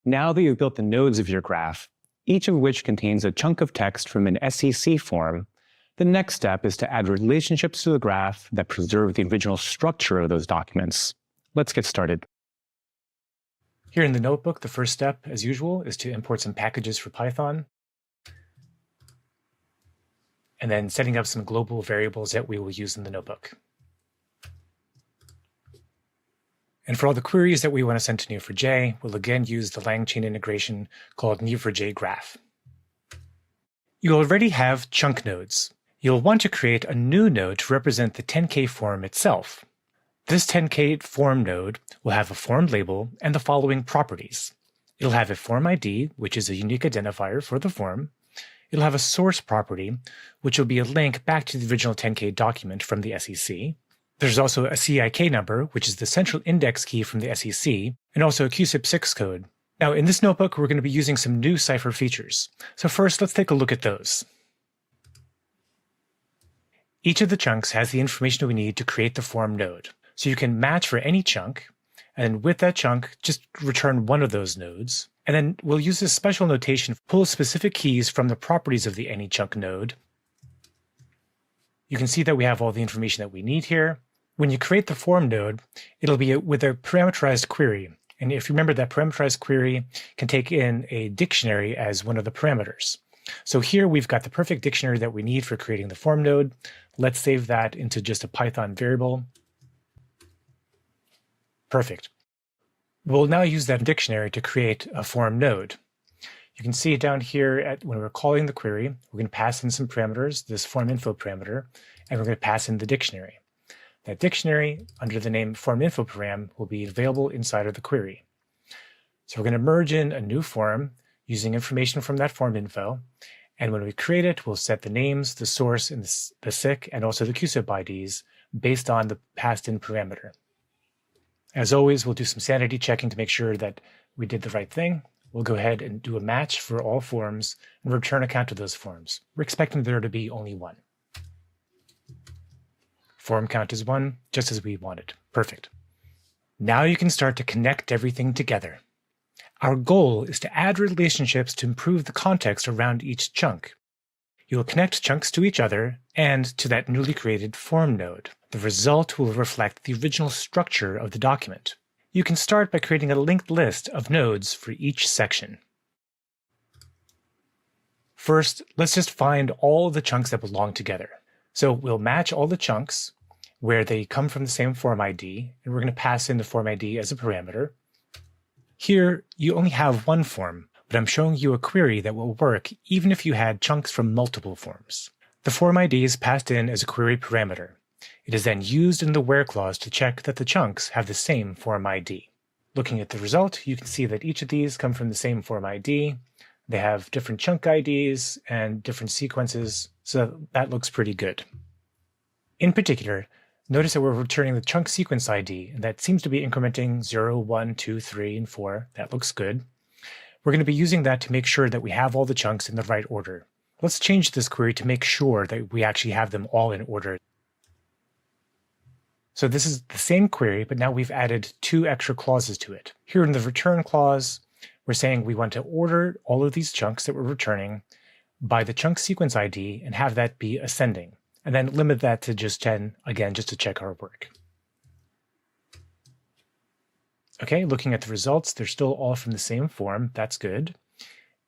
Now that you've built the nodes of your graph, each of which contains a chunk of text from an SEC form, the next step is to add relationships to the graph that preserve the original structure of those documents. Let's get started. Here in the notebook, the first step, as usual, is to import some packages for Python, and then setting up some global variables that we will use in the notebook. And for all the queries that we want to send to Neo4j, we'll again use the LangChain integration called Neo4j Graph. You already have chunk nodes. You'll want to create a new node to represent the 10K form itself. This 10K form node will have a form label and the following properties. It'll have a form ID, which is a unique identifier for the form. It'll have a source property, which will be a link back to the original 10K document from the SEC. There's also a CIK number, which is the central index key from the SEC, and also a QSIP6 code. Now, in this notebook, we're going to be using some new Cypher features. So first, let's take a look at those. Each of the chunks has the information we need to create the form node. So you can match for any chunk, and with that chunk, just return one of those nodes. And then we'll use this special notation to pull specific keys from the properties of the AnyChunk node. You can see that we have all the information that we need here. When you create the form node, it'll be with a parameterized query. And if you remember, that parameterized query can take in a dictionary as one of the parameters. So here we've got the perfect dictionary that we need for creating the form node. Let's save that into just a Python variable. Perfect. We'll now use that dictionary to create a form node. You can see down here when we're calling the query, we're going to pass in some parameters, this form info parameter, and we're going to pass in the dictionary. That dictionary, under the name form info param, will be available inside of the query. So we're going to merge in a new form using information from that form info. And when we create it, we'll set the names, the source, and the SIC, and also the QSIP IDs based on the passed in parameter. As always, we'll do some sanity checking to make sure that we did the right thing. We'll go ahead and do a match for all forms and return a count of those forms. We're expecting there to be only one. Form count is 1, just as we wanted. Perfect. Now you can start to connect everything together. Our goal is to add relationships to improve the context around each chunk. You will connect chunks to each other and to that newly created form node. The result will reflect the original structure of the document. You can start by creating a linked list of nodes for each section. First, let's just find all the chunks that belong together. So we'll match all the chunks where they come from the same form ID, and we're going to pass in the form ID as a parameter. Here, you only have one form, but I'm showing you a query that will work even if you had chunks from multiple forms. The form ID is passed in as a query parameter. It is then used in the where clause to check that the chunks have the same form ID. Looking at the result, you can see that each of these come from the same form ID. They have different chunk IDs and different sequences, so that looks pretty good. In particular, notice that we're returning the chunk sequence ID, and that seems to be incrementing 0, 1, 2, 3, and 4. That looks good. We're going to be using that to make sure that we have all the chunks in the right order. Let's change this query to make sure that we actually have them all in order. So this is the same query, but now we've added 2 extra clauses to it. Here in the return clause, we're saying we want to order all of these chunks that we're returning by the chunk sequence ID and have that be ascending, and then limit that to just 10, again, just to check our work. Okay, looking at the results, they're still all from the same form. That's good.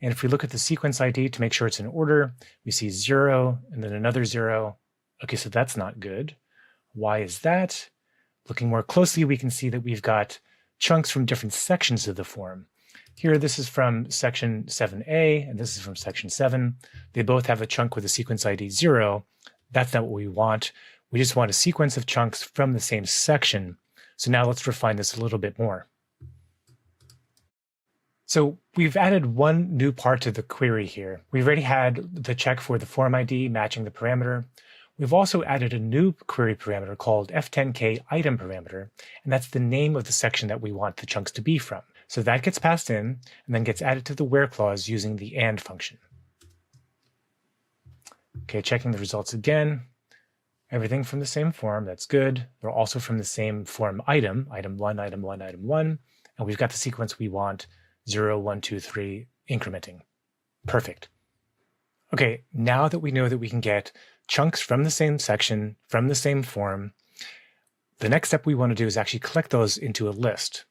And if we look at the sequence ID to make sure it's in order, we see 0 and then another 0. Okay, so that's not good. Why is that? Looking more closely, we can see that we've got chunks from different sections of the form. Here, this is from section 7a, and this is from section 7. They both have a chunk with a sequence ID 0. That's not what we want. We just want a sequence of chunks from the same section. So now let's refine this a little bit more. So we've added one new part to the query here. We've already had the check for the form ID matching the parameter. We've also added a new query parameter called f10k item parameter, and that's the name of the section that we want the chunks to be from. So that gets passed in and then gets added to the where clause using the AND function. Okay, checking the results again. Everything from the same form, that's good. They're also from the same form item, item 1, item 1, item 1, and we've got the sequence we want, 0, 1, 2, 3, incrementing. Perfect. Okay, now that we know that we can get chunks from the same section, from the same form, the next step we want to do is actually collect those into a list.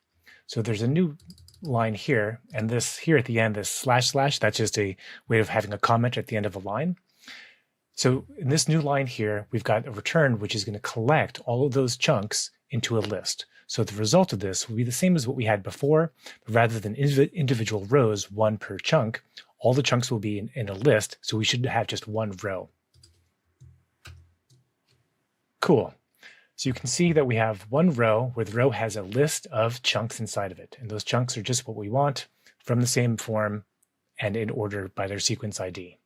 So there's a new line here, and this here at the end, this // that's just a way of having a comment at the end of a line. So in this new line here, we've got a return which is going to collect all of those chunks into a list. So the result of this will be the same as what we had before, but rather than individual rows, one per chunk, all the chunks will be in a list, so we should have just one row. Cool. So you can see that we have one row where the row has a list of chunks inside of it, and those chunks are just what we want from the same form and in order by their sequence ID.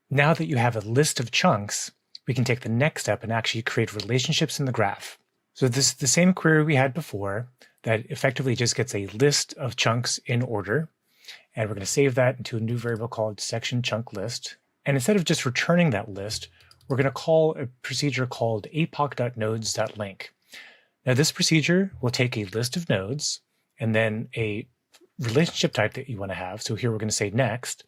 Now that you have a list of chunks, we can take the next step and actually create relationships in the graph. So this is the same query we had before that effectively just gets a list of chunks in order. And we're going to save that into a new variable called section chunk list. And instead of just returning that list, we're going to call a procedure called apoc.nodes.link. Now this procedure will take a list of nodes and then a relationship type that you want to have. So here we're going to say next,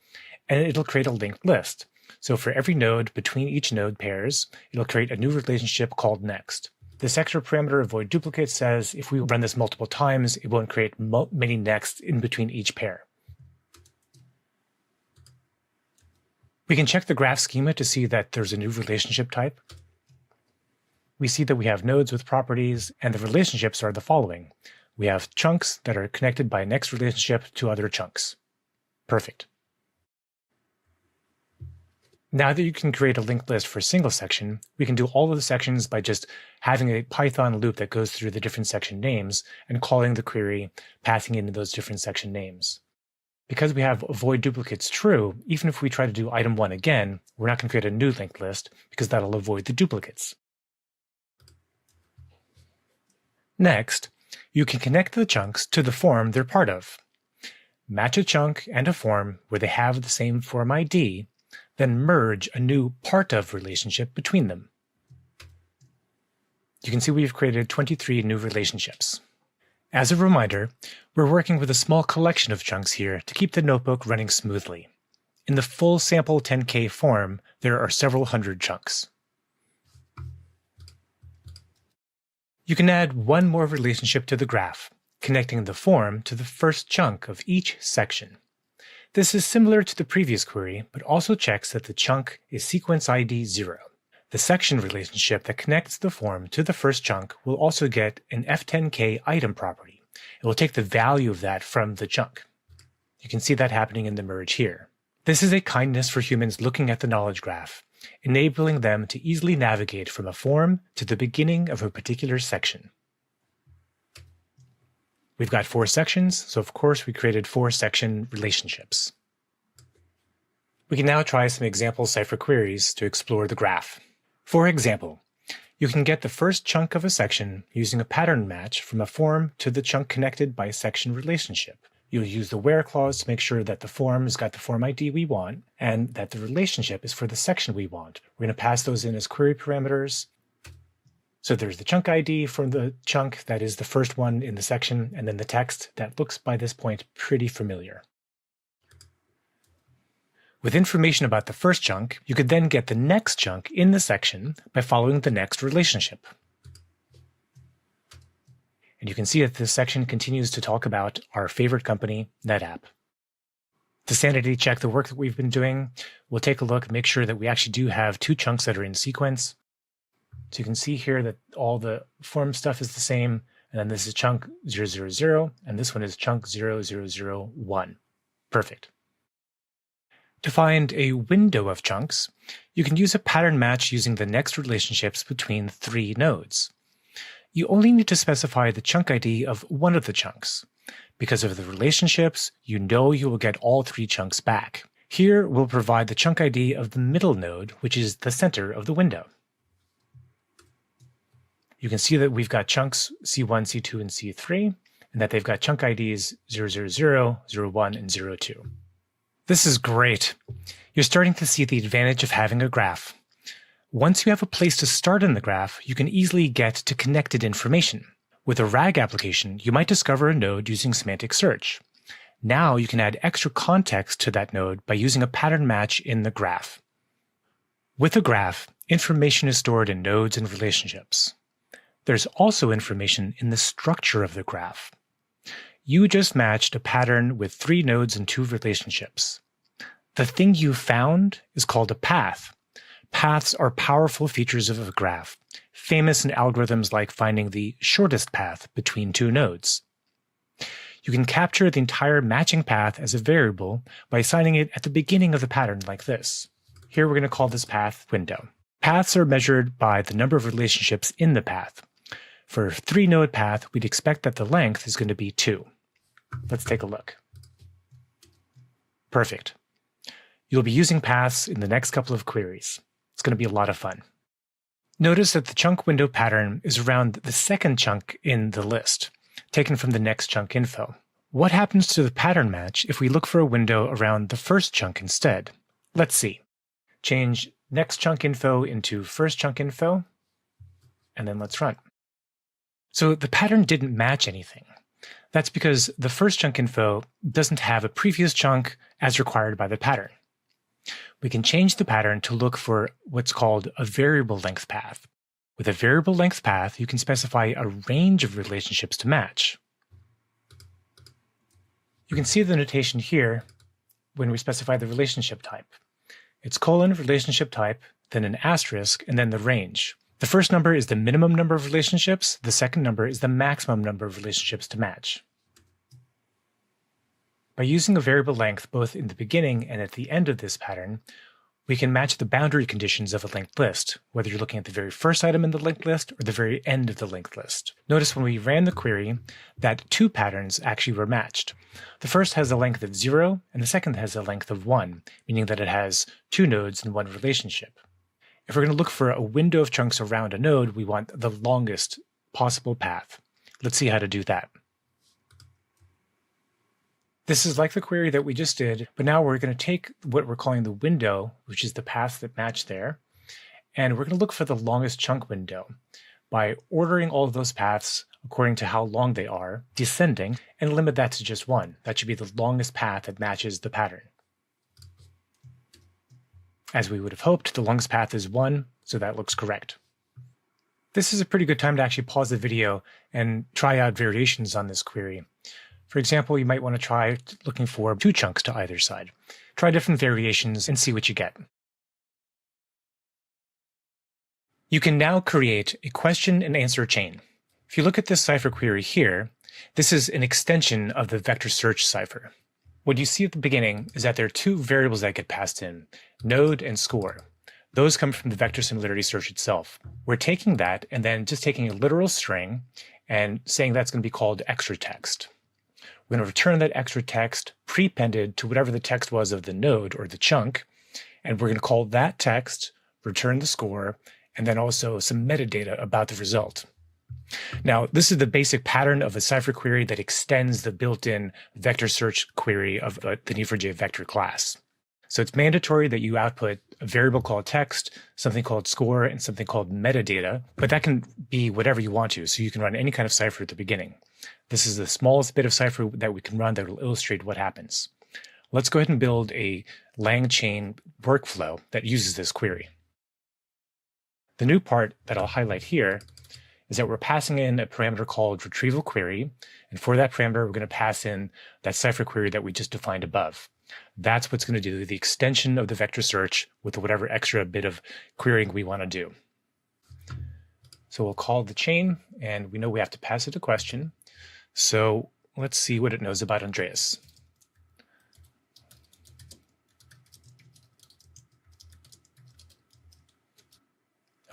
and it'll create a linked list. So for every node between each node pairs, it'll create a new relationship called next. This extra parameter avoid duplicates says if we run this multiple times, it won't create many nexts in between each pair. We can check the graph schema to see that there's a new relationship type. We see that we have nodes with properties, and the relationships are the following. We have chunks that are connected by a next relationship to other chunks. Perfect. Now that you can create a linked list for a single section, we can do all of the sections by just having a Python loop that goes through the different section names and calling the query, passing into those different section names. Because we have avoid duplicates true, even if we try to do item 1 again, we're not going to create a new linked list because that'll avoid the duplicates. Next, you can connect the chunks to the form they're part of. Match a chunk and a form where they have the same form ID, then merge a new part of relationship between them. You can see we've created 23 new relationships. As a reminder, we're working with a small collection of chunks here to keep the notebook running smoothly. In the full sample 10K form, there are several hundred chunks. You can add one more relationship to the graph, connecting the form to the first chunk of each section. This is similar to the previous query, but also checks that the chunk is sequence ID 0. The section relationship that connects the form to the first chunk will also get an F10K item property. It will take the value of that from the chunk. You can see that happening in the merge here. This is a kindness for humans looking at the knowledge graph, enabling them to easily navigate from a form to the beginning of a particular section. We've got 4 sections, so of course we created 4 section relationships. We can now try some example Cypher queries to explore the graph. For example, you can get the first chunk of a section using a pattern match from a form to the chunk connected by a section relationship. You'll use the where clause to make sure that the form has got the form ID we want and that the relationship is for the section we want. We're going to pass those in as query parameters. So there's the chunk ID from the chunk that is the first one in the section, and then the text that looks by this point pretty familiar. With information about the first chunk, you could then get the next chunk in the section by following the next relationship. And you can see that this section continues to talk about our favorite company, NetApp. To sanity check the work that we've been doing, we'll take a look, make sure that we actually do have 2 chunks that are in sequence. So you can see here that all the form stuff is the same, and then this is chunk 000, and this one is chunk 0001. Perfect. To find a window of chunks, you can use a pattern match using the next relationships between 3 nodes. You only need to specify the chunk ID of one of the chunks. Because of the relationships, you know you will get all 3 chunks back. Here, we'll provide the chunk ID of the middle node, which is the center of the window. You can see that we've got chunks C1, C2, and C3, and that they've got chunk IDs 000, 01, and 02. This is great. You're starting to see the advantage of having a graph. Once you have a place to start in the graph, you can easily get to connected information. With a RAG application, you might discover a node using semantic search. Now you can add extra context to that node by using a pattern match in the graph. With a graph, information is stored in nodes and relationships. There's also information in the structure of the graph. You just matched a pattern with 3 nodes and 2 relationships. The thing you found is called a path. Paths are powerful features of a graph, famous in algorithms like finding the shortest path between 2 nodes. You can capture the entire matching path as a variable by assigning it at the beginning of the pattern like this. Here we're going to call this path window. Paths are measured by the number of relationships in the path. For a 3-node path, we'd expect that the length is going to be 2. Let's take a look. Perfect. You'll be using paths in the next couple of queries. It's going to be a lot of fun. Notice that the chunk window pattern is around the second chunk in the list, taken from the next chunk info. What happens to the pattern match if we look for a window around the first chunk instead? Let's see. Change next chunk info into first chunk info, and then let's run. So the pattern didn't match anything. That's because the first chunk info doesn't have a previous chunk as required by the pattern. We can change the pattern to look for what's called a variable length path. With a variable length path, you can specify a range of relationships to match. You can see the notation here when we specify the relationship type. It's colon relationship type, then an asterisk, and then the range. The first number is the minimum number of relationships. The second number is the maximum number of relationships to match. By using a variable length both in the beginning and at the end of this pattern, we can match the boundary conditions of a linked list, whether you're looking at the very first item in the linked list or the very end of the linked list. Notice when we ran the query that 2 patterns actually were matched. The first has a length of 0, and the second has a length of 1, meaning that it has 2 nodes and 1 relationship. If we're going to look for a window of chunks around a node, we want the longest possible path. Let's see how to do that. This is like the query that we just did, but now we're going to take what we're calling the window, which is the path that matched there, and we're going to look for the longest chunk window by ordering all of those paths according to how long they are, descending, and limit that to just 1. That should be the longest path that matches the pattern. As we would have hoped, the longest path is 1, so that looks correct. This is a pretty good time to actually pause the video and try out variations on this query. For example, you might want to try looking for 2 chunks to either side. Try different variations and see what you get. You can now create a question and answer chain. If you look at this cipher query here, this is an extension of the vector search cipher. What you see at the beginning is that there are 2 variables that get passed in, node and score. Those come from the vector similarity search itself. We're taking that and then just taking a literal string and saying that's going to be called extra text. We're going to return that extra text prepended to whatever the text was of the node or the chunk, and we're going to call that text, return the score, and then also some metadata about the result. Now, this is the basic pattern of a cipher query that extends the built-in vector search query of the Neo4j vector class. So it's mandatory that you output a variable called text, something called score, and something called metadata, but that can be whatever you want to, so you can run any kind of cipher at the beginning. This is the smallest bit of cipher that we can run that will illustrate what happens. Let's go ahead and build a LangChain workflow that uses this query. The new part that I'll highlight here is that we're passing in a parameter called retrieval query, and for that parameter, we're going to pass in that cipher query that we just defined above. That's what's going to do the extension of the vector search with whatever extra bit of querying we want to do. So we'll call the chain, and we know we have to pass it a question. So let's see what it knows about Andreas.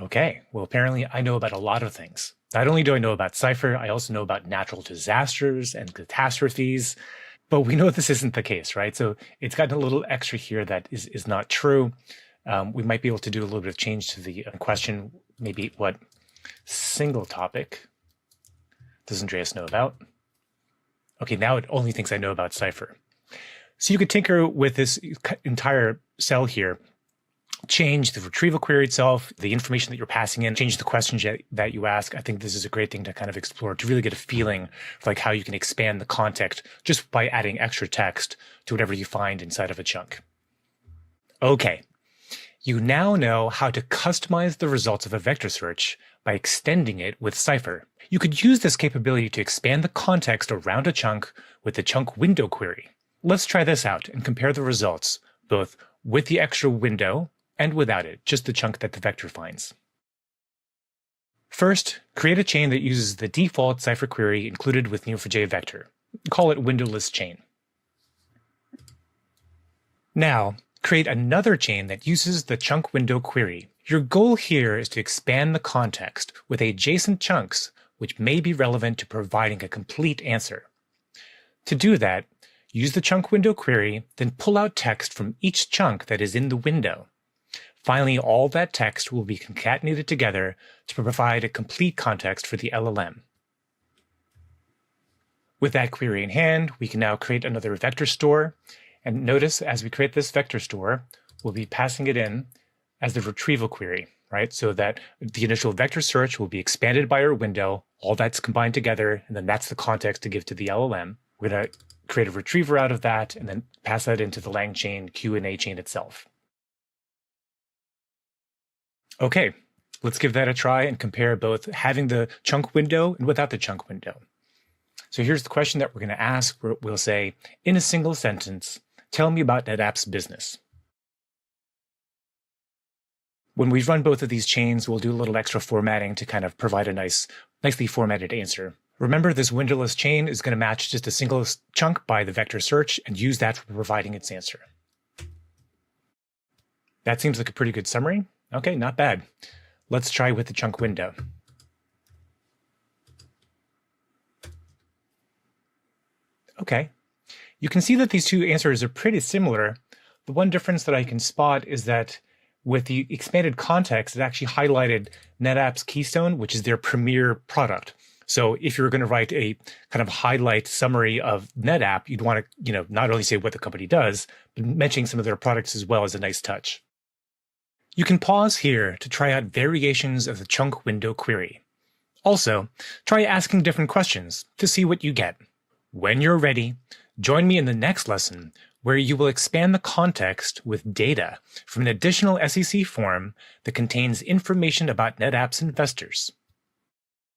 Okay, well, apparently I know about a lot of things. Not only do I know about Cypher, I also know about natural disasters and catastrophes, but we know this isn't the case, right? So it's gotten a little extra here that is not true. We might be able to do a little bit of change to the question, maybe what single topic does Andreas know about? Okay, now it only thinks I know about Cypher. So you could tinker with this entire cell here. change the retrieval query itself, the information that you're passing in, change the questions that you ask. I think this is a great thing to kind of explore, to really get a feeling for like how you can expand the context just by adding extra text to whatever you find inside of a chunk. Okay, you now know how to customize the results of a vector search by extending it with Cypher. You could use this capability to expand the context around a chunk with the chunk window query. Let's try this out and compare the results, both with the extra window and without it, just the chunk that the vector finds. First, create a chain that uses the default Cypher query included with Neo4j Vector. Call it windowless chain. Now, create another chain that uses the chunk window query. Your goal here is to expand the context with adjacent chunks which may be relevant to providing a complete answer. To do that, use the chunk window query, then pull out text from each chunk that is in the window. Finally, all that text will be concatenated together to provide a complete context for the LLM. With that query in hand, we can now create another vector store. And notice as we create this vector store, we'll be passing it in as the retrieval query, right? So that the initial vector search will be expanded by our window, all that's combined together, and then that's the context to give to the LLM. We're going to create a retriever out of that and then pass that into the LangChain Q&A chain itself. Okay, let's give that a try and compare both having the chunk window and without the chunk window. So here's the question that we're going to ask. We'll say, in a single sentence, tell me about NetApp's business. When we run both of these chains, we'll do a little extra formatting to kind of provide a nicely formatted answer. Remember, this windowless chain is going to match just a single chunk by the vector search and use that for providing its answer. That seems like a pretty good summary. Okay, not bad. Let's try with the chunk window. Okay, you can see that these two answers are pretty similar. The one difference that I can spot is that with the expanded context, it actually highlighted NetApp's Keystone, which is their premier product. So if you're going to write a kind of highlight summary of NetApp, you'd want to, not only say what the company does, but mentioning some of their products as well as a nice touch. You can pause here to try out variations of the chunk window query. Also, try asking different questions to see what you get. When you're ready, join me in the next lesson where you will expand the context with data from an additional SEC form that contains information about NetApp's investors.